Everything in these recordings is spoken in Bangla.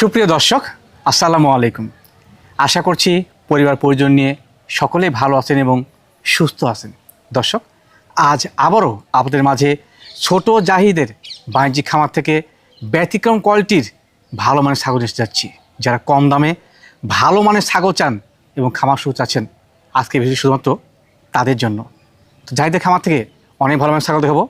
সুপ্রিয় দর্শক, আসসালামু আলাইকুম। আশা করছি পরিবার পরিজন নিয়ে সকলেই ভালো আছেন এবং সুস্থ আছেন। দর্শক, আজ আবারও আপনাদের মাঝে ছোট জাহিদের বাণিজ্যিক খামার থেকে ব্যতিক্রম কোয়ালিটির ভালো মানের ছাগল এসে যাচ্ছি। যারা কম দামে ভালো মানের ছাগল চান এবং খামার শুরু চাচ্ছেন, আজকে ভিডিও শুধুমাত্র তাদের জন্য। তো জাহিদের খামার থেকে অনেক ভালো মানের ছাগল দেখাবো।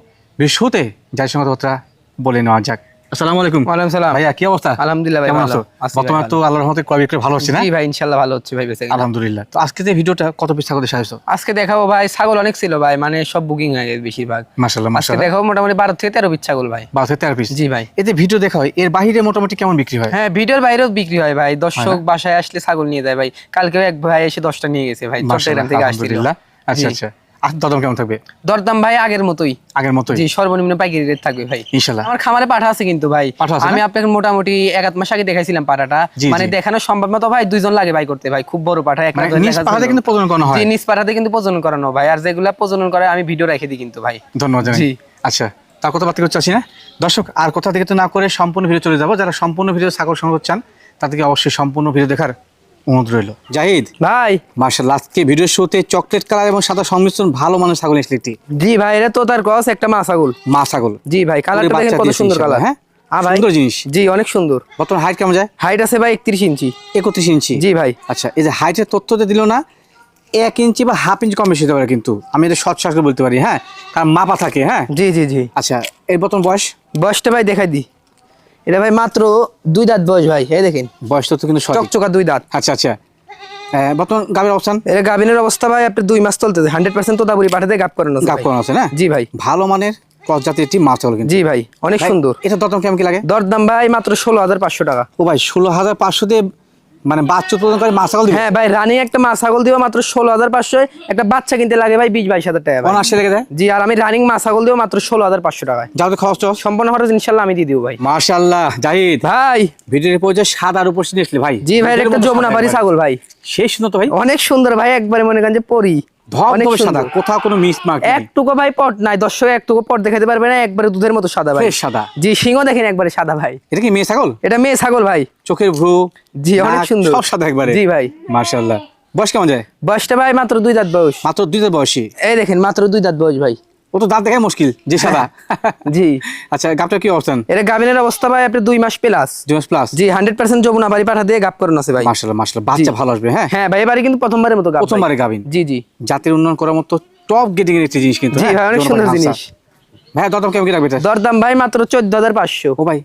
শুরুতে যার সঙ্গে কথা বলে নেওয়া যাক। আসসালামু আলাইকুম। ওয়ালাইকুম সালাম। ভাইয়া, কি অবস্থা? আলহামদুলিল্লাহ ভাই, কেমন ভালো আছো? বর্তমানে তো আল্লাহর রহমতে ক্রয় বিক্রয় ভালো হচ্ছে না? জি ভাই, ইনশাআল্লাহ ভালো হচ্ছে ভাই, বেঁচে গেলাম। আলহামদুলিল্লাহ। তো আজকে যে ভিডিওটা কত পিস ছাগল দেখাইছো? আজকে দেখাবো ভাই, ছাগল অনেক ছিল ভাই, মানে সব বুকিং হয়ে গেছে বেশিরভাগ। মাশাআল্লাহ আজকে মাশাআল্লাহ। দেখাবো মোটামুটি 12 থেকে 13 পিস ছাগল ভাই। 12 থেকে 13 পিস। জি ভাই। এই যে ভিডিও দেখা হয়, এর বাইরে মোটামুটি কেমন বিক্রি হয়? হ্যাঁ, ভিডিওর বাইরেও বিক্রি হয় ভাই। দর্শক বাসায় আসলে ছাগল নিয়ে যায় ভাই। কালকেও এক ভাই এসে 10টা নিয়ে গেছে ভাই, চট্টগ্রাম থেকে আসছিল। আলহামদুলিল্লাহ। আচ্ছা আচ্ছা। আর দরদাম কেমন থাকবে? দরদাম ভাই আগের মতোই। আগের মতোই? জি, সর্বনিম্ন পাইকারি রেট থাকবে ভাই ইনশাআল্লাহ। আমার খামারে পাঠা আছে কিন্তু ভাই। পাঠা আছে আমি না? আপনাকে মোটামুটি 1 মাস আগে দেখাইছিলাম পাঠাটা। জি, মানে জি। দেখানো সম্ভব না তো ভাই, 2 জন লাগে ভাই করতে ভাই। খুব বড় পাঠা, এক মানে লাখ নিজ পাহাড়ে কিন্তু প্রজনন করানো হয়। জি, নিজ পাঠাতে কিন্তু প্রজনন করানো ভাই। আর যেগুলা প্রজনন করে আমি ভিডিও রেখে দিই কিন্তু ভাই। ধন্যবাদ জানাই। জি। আচ্ছা, তার কথা বার্তা করতে চাচ্ছি না। দর্শক, আর কথা থেকে তো না করে সম্পূর্ণ ভিডিও চলে যাবো। যারা সম্পূর্ণ ভিডিও ছাগল সংগ্রহ চান, তাদেরকে অবশ্যই সম্পূর্ণ ভিডিও দেখার অনুরোধ রইল। জাহিদ ভাই, মাশাআল্লাহ, আজকে ভিডিওর শুরুতে চকলেট কালার এবং সাদা সংমিশ্রণ ভালো মানের ছাগল এসে একটি জি ভাই, এটা তো তার গস একটা মা ছাগল। মা ছাগল। জি ভাই, কালারটা দেখেন কত সুন্দর কালার। হ্যাঁ, ভাই, সুন্দর জিনিস। জি অনেক সুন্দর। বর্তমান হাইট কেমন যায়? হাইট আছে ভাই 31 ইঞ্চি। 31 ইঞ্চি। জি ভাই। আচ্ছা, এই যে হাইটের তথ্যটা দিল না, 1 ইঞ্চি বা হাফ ইঞ্চি কম বেশি হতে পারে, কিন্তু আমি এটা শর্ট শ্বাস বলতে পারি। হ্যাঁ, কারণ মাপা থাকে। হ্যাঁ জি জি জি। আচ্ছা, এর বর্তমান বয়সটা ভাই দেখাই দি। এটা ভাই মাত্র 2 দাঁত বয়স ভাই। এই দেখেন বয়স তো কিন্তু সঠিক। চকচকা 2 দাঁত। আচ্ছা আচ্ছা। বর্তমান গাভীর অবস্থান? এটা গাভিনের অবস্থা ভাই আপনার 2 মাস চলতেছে। 100% তোতাপুরি পাঠাতে গাব করানো আছে। গাব করানো আছে না? জি ভাই। ভালো মানের ক্রস জাতের একটি মাছ হলো কিন্তু। জি ভাই, অনেক ভাই, সুন্দর। এটা দরদাম কেমন কি লাগে? দরদাম ভাই মাত্র 16,500 টাকা। ও ভাই, 16,500 দিয়ে মানে বাচ্চা উৎপাদন করে মাছ ছাগল দিবে? হ্যাঁ ভাই, রানী একটা মা ছাগল দিব মাত্র 16,500। একটা বাচ্চা কিনতে লাগে ভাই 20-22 হাজার টাকা ভাই। অনার্সে লেগে যায়? জি, আর আমি রানিং মা ছাগল দিব মাত্র 16,500 টাকায়। যাও খরচ তো সম্পূর্ণ খরচ ইনশাআল্লাহ আমি দিয়ে দিব ভাই। মাশাআল্লাহ। জাহিদ ভাই, ভিডিওর পর্যায়ে সাদার উপর সিনে আসলে ভাই। জি ভাই, একটা যমুনাপাড়ি ছাগল ভাই। সেই সুন্দর তো ভাই, অনেক সুন্দর ভাই, একবারে মনে করেন যে পরি। অনেক ধবধবে সাদা, সুন্দর। কোথাও কোনো মিস মার্ক নেই। একটুকু ভাই পট নাই, দর্শক একটুকু পট দেখাতে পারবে না, একবারে দুধের মতো সাদা ভাই। ফ্রেশ সাদা। জি, সিংহ দেখেন একবারে সাদা ভাই। এটা কি মেয়ে ছাগল? এটা মেয়ে ছাগল ভাই। চোখের ভ্রু, জি, অনেক নাক, সুন্দর। সব সাদা একবারে। জি ভাই। মাশাআল্লাহ। বয়স কেমন যায়? বয়সটা ভাই মাত্র 2 দাঁত বয়স। মাত্র 2 দাঁত বয়সী। এই দেখেন মাত্র 2 দাঁত বয়স ভাই। ও তো দাঁত দেখা মুশকিল যে সাদা। জি। আচ্ছা, গাবটা কি অবস্থান? এটা গাভিনের অবস্থা ভাই আপনার 2 মাস প্লাস। 2 মাস প্লাস। জি, 100% যমুনাপাড়ি পাঠা দিয়ে গাব করানো আছে ভাই। মাশাআল্লাহ মাশাআল্লাহ, বাচ্চা ভালো আসবে। হ্যাঁ হ্যাঁ ভাই, এবারে কিন্তু প্রথমবারের মতো গাব। প্রথমবারে গাবিন। জি জি। জাতের উন্নয়ন করার মতো টপ গেটিং এর একটি জিনিস কিন্তু। জি ভাই, অনেক সুন্দর জিনিস। ভাই, দরদাম কেমন কি রাখবে এটা? দরদাম ভাই মাত্র 14,500। ও ভাই,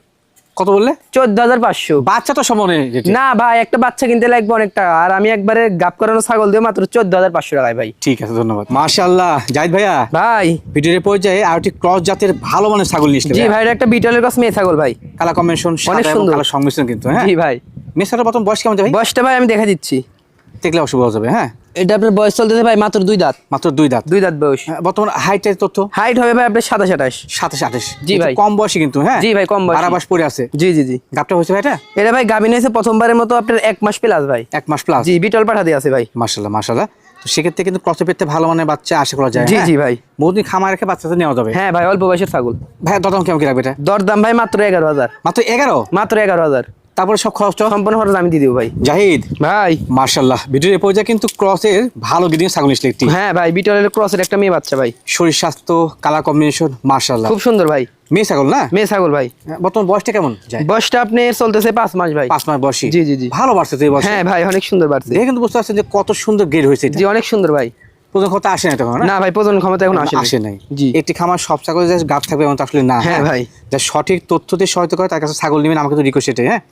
কত বললে? 14,500। বাচ্চা তো সমানে রেটে। না ভাই, একটা বাচ্চা কিনতে লাগবে অনেক টাকা, আর আমি একবারে গাব করানো ছাগল দিয়ে মাত্র 14,500 টাকায় ভাই। ঠিক আছে, ধন্যবাদ। মাশাআল্লাহ। জাহিদ ভাইয়া, ভাই, ভিডিওর পর্যায়ে আর একটি ক্রস জাতের ভালো মানের ছাগল নিয়ে জি ভাই, এটা একটা বিটলের কাছে মেয়ে ছাগল ভাই। কালা কম্বিনেশন, অনেক সাদা এবং সুন্দর। কালো সংমিশ্রণ কিন্তু। হ্যাঁ জি ভাই। মেসার প্রথম বয়স কেমন যাবে? বয়সটা ভাই আমি দেখা দিচ্ছি, দেখলে অসুবিধা হয়ে যাবে। হ্যাঁ, এটা আপনার বয়স চলতেছে ভাই মাত্র 2 দাঁত। মাত্র 2 দাঁত। 2 দাঁত বয়স। বর্তমান হাইটের তথ্য? হাইট হবে ভাই আপনার 27-28। 27-28। জি ভাই। কম বয়সী কিন্তু। হ্যাঁ জি ভাই, কম বয়সী। বারাবাস পড়ে আছে। জি জি জি। গাবটা হয়েছে ভাই এটা? এটা ভাই গাভিন হয়েছে প্রথমবারের মতো আপনার 1 মাস প্লাস ভাই। 1 মাস প্লাস। জি, বিটল পাঠা দিয়ে আছে ভাই। মাশাআল্লাহ মাশাআল্লাহ। তো সেক্ষেত্রে কিন্তু ক্রসে পেতে ভালো মানের বাচ্চা আশা করা যায়। জি হ্যাঁ? জি ভাই। বহুদিন খামার রেখে বাচ্চাতে নেওয়া যাবে। হ্যাঁ ভাই, অল্প বয়সের ছাগল। ভাই, দরদাম কেমন কি রাখবে এটা? দরদাম ভাই মাত্র 11,000। মাত্র 11? মাত্র 11,000। তারপরে সব খরচ? সম্পূর্ণ খরচ আমি দিয়ে দিব ভাই। জাহিদ ভাই, মাশাআল্লাহ, ভিডিওর পর্যায়ে কিন্তু ক্রসের ভালো গিডিং ছাগল নিয়ে একটি। হ্যাঁ ভাই, বিটলের ক্রসের একটা মেয়ে বাচ্চা ভাই। শরীর স্বাস্থ্য, কালার কম্বিনেশন মাশাআল্লাহ। খুব সুন্দর ভাই। মেয়ে ছাগল না? মেয়ে ছাগল ভাই। বর্তমান বয়সটা কেমন যায়? বয়সটা আপনি চলতেছে 5 মাস ভাই। 5 মাস বয়সী। জি জি জি। ভালো বাড়ছে তো এই বয়সে। হ্যাঁ ভাই, অনেক সুন্দর বাড়ছে। দেখে কিন্তু বুঝতে পারছেন যে কত সুন্দর গেট হয়েছে এটা। জি, অনেক সুন্দর ভাই। প্রথম কথা আসে না তখন না ভাই, প্রজনন ক্ষমতা এখন আসে নাই। জি। একটি খামার সব ছাগল যে গাব থাকবে এমন তো আসলে না। হ্যাঁ ভাই। যা সঠিক তথ্য দিয়ে সহায়তা করে তার কাছে ছাগল নেবেন, আমাকে তো রিকোয়েস্ট এটাই। হ্যাঁ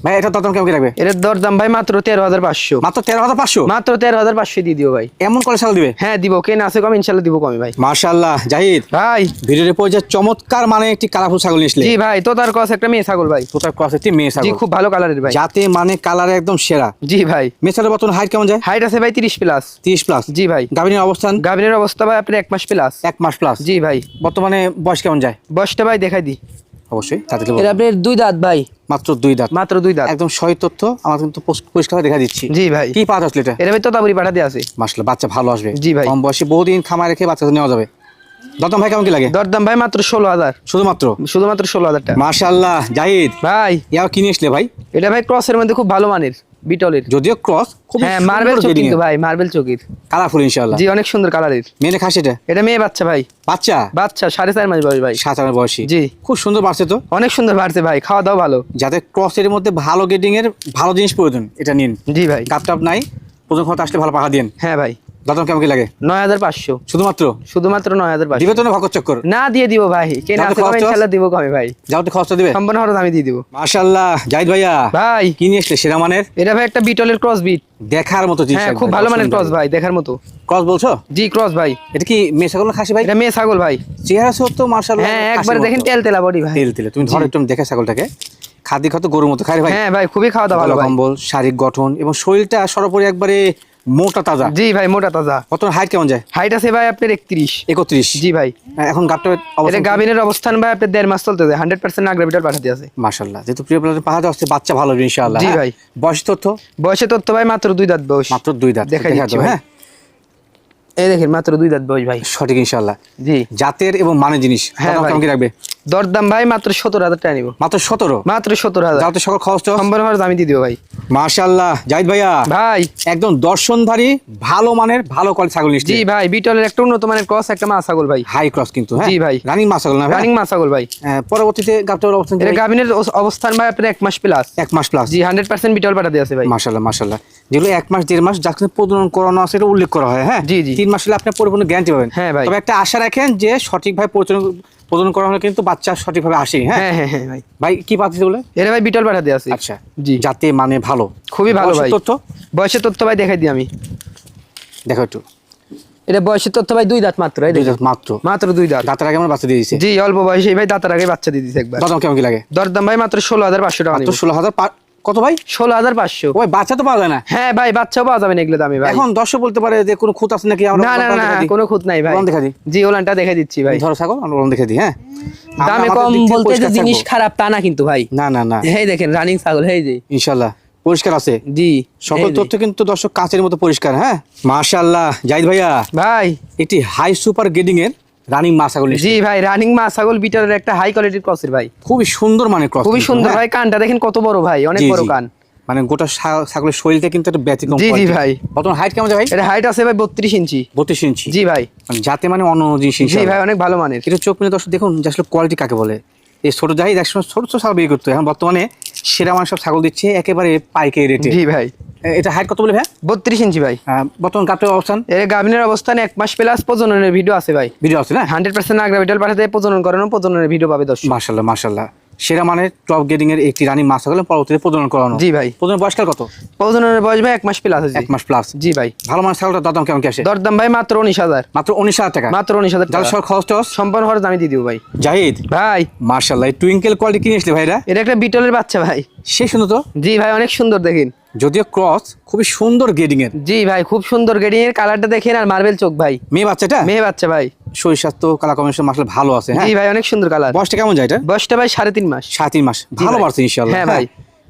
ভাই, এটা দরদাম কেমন কি রাখবে? এর দরদাম ভাই মাত্র 13,500। মাত্র 13,500? মাত্র 13,500 দিয়ে দিও ভাই। এমন করে ছাগল দিবে? হ্যাঁ দিব, কেন আছে কম, ইনশাআল্লাহ দিব কমে ভাই। মাশাআল্লাহ। জাহিদ ভাই, ভিডিওর পর্যায়ে চমৎকার মানে একটি কালারফুল ছাগল নিয়েছিলেন। জি ভাই, তো তার কাছে একটা মেয়ে ছাগল ভাই। তোতার ক্রস একটি মেয়ে জি, ছাগল। খুব ভালো কালারের ভাই। যাতে মানে কালার একদম সেরা। জি ভাই। মেয়ে ছাগলের বর্তমান হাইট কেমন যায়? হাইট আছে ভাই 30 প্লাস। 30 প্লাস। জি ভাই। গাভিনের অবস্থান? গাভিনের অবস্থা ভাই আপনার 1 মাস প্লাস। 1 মাস প্লাস। জি ভাই। বর্তমানে বয়স কেমন যায়? বয়সটা ভাই দেখাই দি। অবশ্যই তাদেরকে এর আপনার 2 দাঁত ভাই। মাত্র 2 দাঁত। মাত্র 2 দাঁত। একদম সহি তথ্য আমার কিন্তু পরিষ্কার দেখা দিচ্ছি। জি ভাই। কি পাওয়া যাচ্ছে এটা? এর ভাই তোতাপুরি পাঠা দিয়ে আছে। মাশাআল্লাহ, বাচ্চা ভালো আসবে। জি ভাই। কম বয়সে বহুদিন খামার রেখে বাচ্চা নেওয়া যাবে। দতম ভাই কেমন কি লাগে? দরদাম ভাই মাত্র 16,000, শুধুমাত্র শুধুমাত্র 16,000 টাকা। মাশাআল্লাহ জাহিদ ভাই ইয়াও কিনে আসলে ভাই, এটা ভাই ক্রসের মধ্যে খুব ভালো মানের, বিটলের। যদিও ক্রস খুব হ্যাঁ মার্বেল চোখ কিন্তু ভাই, মার্বেল চোখের, কালারফুল ইনশাআল্লাহ। জি অনেক সুন্দর কালারের। মেয়ে খাসি এটা? এটা মেয়ে বাচ্চা ভাই, বাচ্চা বাচ্চা 4.5 মাস বয়স ভাই। 7 মাস বয়সী, জি খুব সুন্দর বাড়ছে তো। অনেক সুন্দর বাড়ছে ভাই, খাওয়া দাওয়া ভালো। যাদের ক্রসের মধ্যে ভালো গেডিং এর ভালো জিনিস প্রয়োজন এটা নিন। জি ভাই। গাপ টাপ নাই, প্রথম কথা আসলে ভালো পাখা দিন। হ্যাঁ ভাই। দতম কেমন কি লাগে? 9,500, শুধুমাত্র শুধুমাত্র 9,500। দিবে তো না ভকত চক্কর? না দিয়ে দিব ভাই, কেন যাও তো আছে ভাই, খরচ। ইনশাআল্লাহ দিব কমে ভাই, যাও তো খরচটা দিবে। সম্পূর্ণ খরচ আমি দিয়ে দিব। মাশাআল্লাহ জাহিদ ভাইয়া ভাই কিনে আসলে সেরা মানের, এটা ভাই একটা বিটলের ক্রস বিট। দেখার মতো জিনিস। হ্যাঁ খুব ভালো মানের ক্রস ভাই, দেখার মতো। ক্রস বলছো? জি ক্রস ভাই। এটা কি মেয়ে ছাগল না খাসি ভাই? এটা মেয়ে ছাগল ভাই। চেহারা সত্য মাশাআল্লাহ। হ্যাঁ একবারে দেখেন তেল তেলা বডি ভাই। তেল তেলে তুমি ধরো একটু দেখে ছাগলটাকে, খাদ্য খাদ্য গরুর মতো খায় রে ভাই। হ্যাঁ ভাই খুবই খাওয়া দাওয়া ভালো ভালো ভাই। কম্বল, শারীরিক গঠন এবং শরীরটা সর্বোপরি একবারে মোটা তাজা। জি ভাই মোটা তাজা। কত হাইট কেমন যায়? হাইট আছে ভাই আপনার 31। 31। জি ভাই। এখন গাবটা এটা গাবিনের অবস্থান ভাই আপনার 1.5 মাস চলতেছে, 100% নাগরা বিটল পাঠাতে আছে। মাশাআল্লাহ, যেহেতু প্রিয় প্লানের পাহাড়ে আসছে বাচ্চা ভালো হবে ইনশাআল্লাহ। জি হ্যাঁ? ভাই। বয়স তথ্য? বয়সে তথ্য ভাই মাত্র 2 দাঁত বয়স। মাত্র 2 দাঁত। দেখাই দেখা দিচ্ছি যাবে, ভাই। হ্যাঁ এই দেখেন মাত্র 2 দাঁত বয়স ভাই। সঠিক ইনশাআল্লাহ। জি জাতের এবং মানে জিনিস। হ্যাঁ দাম ভাই। কেমন কি রাখবে? দরদাম ভাই মাত্র 17,000 টাকা নিব। মাত্র 17? মাত্র 17,000। যাও তো সকল খরচ তো। সম্পূর্ণ খরচ আমি দিয়ে দিব ভাই। মাশাআল্লাহ জাহিদ ভাইয়া ভাই একদম দর্শনধারী ভালো মানের ভালো কোয়ালিটি ছাগল নিচ্ছে। জি ভাই বিটলের একটা উন্নত মানের ক্রস, একটা মা ছাগল ভাই। হাই ক্রস কিন্তু, হ্যাঁ জি ভাই। রানিং মা ছাগল না ভাই? রানিং মা ছাগল ভাই। পরবর্তীতে গাবটার অবস্থান এটা গাবিনের অবস্থান ভাই আপনার 1 মাস প্লাস। 1 মাস প্লাস। জি 100% বিটল পাঠাতে আছে ভাই। মাশাআল্লাহ মাশাআল্লাহ, যেগুলো 1 মাস 1.5 মাস যাকে প্রজনন করানো আছে এটা উল্লেখ করা হয়। হ্যাঁ জি, জি। 3 মাস হলে আপনি পরিপূর্ণ গ্যারান্টি পাবেন। হ্যাঁ ভাই। তবে একটা আশা রাখেন যে সঠিকভাবে প্রজনন করা হলে কিন্তু বাচ্চা সঠিকভাবে আসে। হ্যাঁ হ্যাঁ হ্যাঁ হ্যাঁ ভাই। ভাই কি পাচ্ছিস বলে? এটা ভাই বিটল পাঠাতে আছে। আচ্ছা জি যাতে মানে ভালো, খুবই ভালো বয়সের ভাই। তথ্য বয়সের তথ্য ভাই দেখাই দিই আমি। দেখো একটু। এটা বয়সের তথ্য ভাই 2 দাঁত মাত্র। এই 2 দেখেন দাঁত মাত্র। মাত্র 2 দাঁত। দাঁতের আগে আমার বাচ্চা দিয়ে দিয়েছে। জি অল্প বয়সে ভাই দাঁতের আগে বাচ্চা দিয়ে দিছে একবার। দাম কেমন কি লাগে? দরদাম ভাই মাত্র 16,500 টাকা মাত্র নিব। 16,000। কত ভাই? 16,500। ওই বাচ্চা তো পাওয়া যায় না হ্যাঁ ভাই বাচ্চাও পাওয়া যাবে না এগুলো দামে ভাই। এখন। দর্শক বলতে পারে যে কোনো খুঁত আছে নাকি? আমরা না না না কোনো খুঁত নাই ভাই। ওলান দেখা দিই। জি ওলানটা দেখে দিচ্ছি ভাই। ধরো ছাগল আমরা ওলান দেখে দিই। হ্যাঁ দামে আমরা কম আমাদের দিক থেকে বলতে যে পরিষ্কার জিনিস থাকবো। খারাপ তা না কিন্তু ভাই। না না না এই দেখেন রানিং ছাগল, এই যে ইনশাআল্লাহ পরিষ্কার আছে। জি সকল এই যে। তথ্য কিন্তু দর্শক কাচের মতো পরিষ্কার। হ্যাঁ মাশাআল্লাহ জাহিদ ভাইয়া ভাই একটি হাই সুপার গ্রেডিং এর রানিং মা ছাগল নিচ্ছে। জি ভাই রানিং মা ছাগল বিটলের একটা হাই কোয়ালিটির ক্রসের ভাই। খুবই সুন্দর মানে ক্রস, খুবই সুন্দর ভাই, কানটা দেখেন কত বড় ভাই, অনেক বড় কান। মানে গোটা ছাগলের শরীরটা কিন্তু একটা ব্যতিক্রম। জি জি quality। ভাই। বর্তমান হাইট কেমন যায় ভাই? এটা হাইট আছে ভাই 32 ইঞ্চি। 32 ইঞ্চি। জি ভাই। মানে যাতে মানে অন্য জিনিস জি ইনশাআল্লাহ। ভাই অনেক ভালো মানের। এটা চোখ মিলে দর্শক দেখুন যে আসলে কোয়ালিটি কাকে বলে। এই ছোট জাহিদ একসময় ছোট ছোট ছাগল বিক্রি করতো, এখন বর্তমানে সেরা মানে সব ছাগল দিচ্ছে একেবারে পাইকারি রেটে। জি ভাই। এটা হাইট কত বলে ভাই? 32 ইঞ্চি ভাই। বর্তমান গাবটার অবস্থান? এর গাভিনের অবস্থান 1 মাস প্লাস, প্রজননের ভিডিও আছে ভাই। ভিডিও আছে না? 100% নাগরা বিটল পাঠাতে প্রজনন করানো, প্রজননের ভিডিও পাবে দর্শক। মাশাআল্লাহ মাশাআল্লাহ, সেরা মানের টপ গ্রেডিং এর একটি রানী মাছ ছাগল পরবর্তীতে প্রজনন করানো। জি ভাই। প্রজনন বয়সকাল কত? প্রজননের বয়স ভাই 1 মাস প্লাস আছে। 1 মাস প্লাস। জি ভাই। ভালো মানের ছাগলটার দাম কেমন কি আসে? দরদাম ভাই মাত্র 19,000। মাত্র 19,000 টাকা। মাত্র 19,000 যার টাকা। সব খরচ টস সম্পূর্ণ খরচ আমি দিয়ে দিব ভাই। জাহিদ ভাই মাশাআল্লাহ এই টুইঙ্কেল কোয়ালিটি কিনে আসলে ভাইরা? এটা একটা বিটলের বাচ্চা ভাই। সে শুনো তো। জি ভাই অনেক সুন্দর দেখেন। যদিও ক্রস খুবই সুন্দর গ্রেডিং এর। জি ভাই খুব সুন্দর গেডিং এর, কালারটা দেখেন আর মার্বেল চোখ ভাই। মেয়ে বাচ্চাটা? মেয়ে বাচ্চা ভাই। শরীর স্বাস্থ্য কালার কম্বিনেশন মাশাআল্লাহ ভালো আছে। হ্যাঁ জি ভাই অনেক সুন্দর কালার। বয়সটা কেমন যায় এটা? বয়সটা ভাই 3.5 মাস। 3.5 মাস। ভালো ভাই। বাড়ছে ইনশাআল্লাহ। হ্যাঁ ভাই।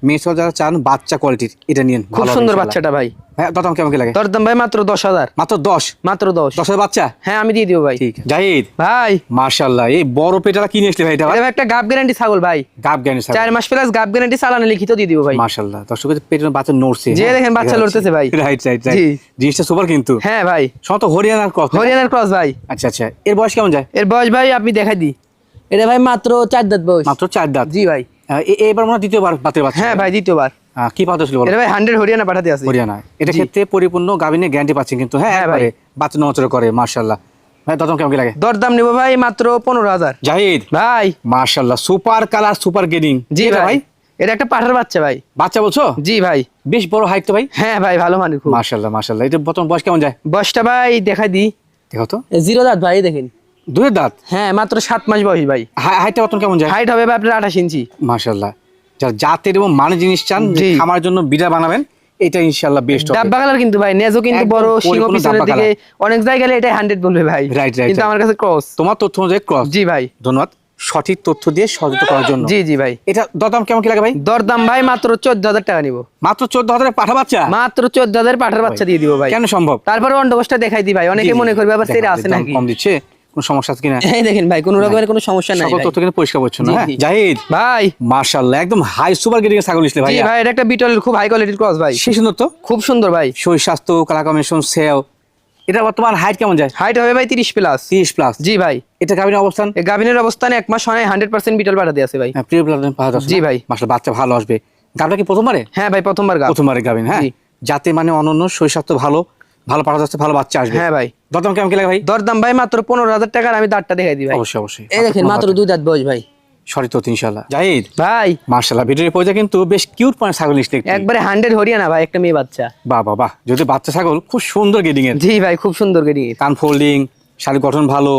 মেয়ে ছাগল যারা চান বাচ্চা কোয়ালিটির এটা নিন, খুব সুন্দর বাচ্চাটা ভাই। হ্যাঁ দাম কেমন কি লাগে? দরদাম ভাই মাত্র 10,000। মাত্র 10? মাত্র 10। 10,000 বাচ্চা? হ্যাঁ আমি দিয়ে দিব ভাই। ঠিক জাহিদ ভাই মাশাআল্লাহ এই বড় পেটারা কিনে আসলে ভাই এটা? এটা ভাই একটা গাব গ্যারান্টি ছাগল ভাই। গাব জ্ঞানী 4 মাস প্লাস গাব গ্যারান্টি, চালানে লিখিত দিয়ে দিব ভাই। মাশাআল্লাহ দর্শকের পেটের বাচ্চা নড়ছে। যে দেখেন বাচ্চা লড়তেছে ভাই। রাইট রাইট জি। রাইট, জিনিসটা সুপার কিন্তু। হ্যাঁ ভাই। শত হরিয়ানার ক্রস। হরিয়ানার ক্রস ভাই। আচ্ছা আচ্ছা, এর বয়স কেমন যায়? এর বয়স ভাই আপনি দেখাই দি। এটা ভাই মাত্র 4 দাঁত বয়স। মাত্র 4 দাঁত। জি ভাই। এবার মনে হয় দ্বিতীয়বার বাতের বাচ্চা। হ্যাঁ ভাই দ্বিতীয়বার। কি পাতা ছিল বলো? এটা ভাই 100 হরিয়ানা পাঠাতে আছে। হরিয়ানা। এটা জি। ক্ষেত্রে পরিপূর্ণ গাভিনে গ্যারান্টি পাচ্ছেন কিন্তু। হ্যাঁ হ্যাঁ একবারে ভাই। বাচ্চা নচড় করে মাশাআল্লাহ। ভাই দাম কেমন কি লাগে? দরদাম নিব ভাই মাত্র 15,000। জাহিদ ভাই মাশাআল্লাহ সুপার কালার সুপার গ্রেডিং। জি ভাই। এটা একটা পাঠার বাচ্চা ভাই। বাচ্চা বলছো? জি ভাই। বেশ বড় হাইট তো ভাই। হ্যাঁ ভাই ভালো মানের খুব। মাশাআল্লাহ মাশাআল্লাহ। এটা বর্তমান বয়স কেমন যায়? বয়সটা ভাই দেখাই দি। দেখো তো। 0 দাঁত ভাই দেখেন। 2 দাঁত। হ্যাঁ মাত্র 7 মাস বয়স ভাই। হাইটটা বর্তমান কেমন যায়? হাইট হবে ভাই আপনার 28 ইঞ্চি। মাশাআল্লাহ। যারা জাতের এবং মানে জিনিস চান জি। খামার জন্য বিড়া বানাবেন এটা ইনশাআল্লাহ বেস্ট হবে। ডাব্বা কালার কিন্তু ভাই, নেজো কিন্তু একদম বড়, সিংহ পরিপূর্ণ পিছনের ডাব্বা দিকে অনেক জায়গায় এটা 100 বলবে ভাই। Right right. কিন্তু আমার কাছে ক্রস। তোমার তথ্য অনুযায়ী ক্রস। জি ভাই। ধন্যবাদ সঠিক তথ্য দিয়ে সহযোগিতা করার জন্য। জি জি ভাই। এটা দাম কেমন কি লাগে ভাই? দরদাম ভাই মাত্র 14,000 টাকা নিব। মাত্র 14,000 পাঠা বাচ্চা? মাত্র 14,000 পাঠার বাচ্চা দিয়ে দিব ভাই। কেন সম্ভব? তারপরে অন্ডকোষটা দেখাই দি ভাই, অনেকে জি, জি। মনে করবে আবার সেরা দেখো, আছে দাম নাকি। কম দিচ্ছে। কোনো সমস্যা আছে কিনা? এই দেখেন ভাই কোনো রকমের কোনো সমস্যা নাই সকল ভাই। তথ্য কিন্তু পরিষ্কার পরিচ্ছন্ন। জি, হ্যাঁ জি। জাহিদ, ভাই মাশাআল্লাহ একদম হাই সুপার গ্রেডিং এর ছাগল নিছিলে ভাই। জি ভাই, এটা একটা বিটলের খুব হাই কোয়ালিটির ক্রস ভাই, সেই সুন্দর তো, খুব সুন্দর ভাই। শরীর স্বাস্থ্য, কালার কম্বিনেশন, সেও। এটা বর্তমান হাইট কেমন যায়? হাইট হবে ভাই 30 প্লাস। 30 প্লাস। জি ভাই। এটা গাভীর অবস্থান? এই গাভিনের অবস্থান 1 মাস হয় 100% বিটল পাঠাতে আছে ভাই। প্রিয় ব্লাডের পাওয়া যাচ্ছে। জি ভাই। মাশাআল্লাহ বাচ্চা ভালো আসবে। গাভীটা কি প্রথমবারে? হ্যাঁ ভাই প্রথমবার গাভ। প্রথমবারে গাভীন। হ্যাঁ জি। যাতে মানে অনন্য, শরীর স্বাস্থ্য ভালো, ভালো পাওয়া যাচ্ছে, ভালো বাচ্চা আসবে। হ্যাঁ ভাই। দরদাম কেমন কি লাগে ভাই? দরদাম ভাই মাত্র 15,000 টাকার আমি দাঁতটা দেখাই দিই ভাই। অবশ্যই অবশ্যই। এই দেখেন মাত্র 2 দাঁত বয়স ভাই। সরি তো ইনশাআল্লাহ। জাহিদ ভাই মাশাআল্লাহ ভিডিওর পর্যায়ে কিন্তু বেশ কিউট মানে ছাগল নিচ্ছে। একবারে 100 হরিয়ানা ভাই, একটা মেয়ে বাচ্চা। বাহ বাহ বাহ, যদি বাচ্চা ছাগল খুব সুন্দর গেডিং এর, জি ভাই খুব সুন্দর গেডিং। কান ফোল্ডিং, শারীরিক গঠন ভালো।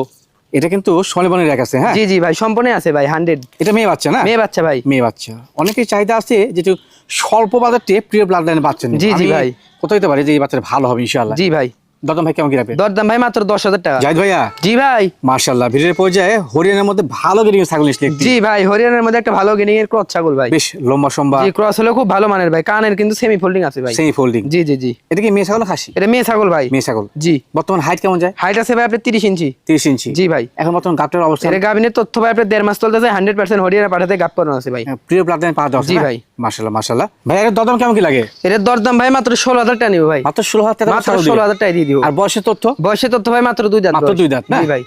এটা কিন্তু সোনালী রেক আছে। হ্যাঁ জি জি ভাই সম্পূর্ণ আছে ভাই 100। এটা মেয়ে বাচ্চা না? মেয়ে বাচ্চা ভাই। মেয়ে বাচ্চা। অনেকের চাহিদা আছে যেটা স্বল্প বাজারে প্রিয় ব্লাড লাইনের বাচ্চা নেই। জি, জি আমি ভাই। কোথায় হতে পারে যে এই বাচ্চাটা ভালো হবে ইনশাআল্লাহ। জি ভাই। দরদাম ভাই কেমন কি রাখবে? দরদাম ভাই মাত্র 10,000 টাকা। জাহিদ ভাইয়া জি ভাই। মাশাআল্লাহ ভিডিওর পর্যায়ে হরিয়ানার মধ্যে ভালো গেডিং এর ছাগল নিচ্ছে। জি ভাই হরিয়ানার মধ্যে একটা ভালো গেডিং এর ক্রস ছাগল ভাই। বেশ লম্বা সম্বা, জি ক্রস হলো খুব ভালো মানের ভাই, কানের কিন্তু সেমি ফোল্ডিং আছে ভাই। Semi folding. জি জি জি। এটা কি মেয়ে ছাগল না খাসি? এটা মেয়ে ছাগল ভাই। মেয়ে ছাগল। জি। বর্তমান হাইট কেমন যায়? হাইট আছে ভাই আপনার 30 ইঞ্চি। 30 ইঞ্চি। জি ভাই। এখন বর্তমান গাবটার অবস্থা? এর গাভিনের তথ্য ভাই আপনার 1.5 মাস চলতেছে, 100% হরিয়ানা পাঠাতে গাব করানো আছে ভাই। প্রিয় ব্লাড লাইন পাওয়া যাচ্ছে। জি ভাই। মাশাআল্লাহ মাশাআল্লাহ। ভাই এর দরদাম কেমন কি লাগে? এর দরদাম ভাই মাত্র 16,000 টাকা নিব ভাই। মাত্র 16,000 টাকা। মাত্র 16,000 টাকা দিয়ে দিব। আর বয়সের তথ্য? বয়সের তথ্য ভাই মাত্র 2 দাঁত। মাত্র 2 দাঁত না? জি ভাই।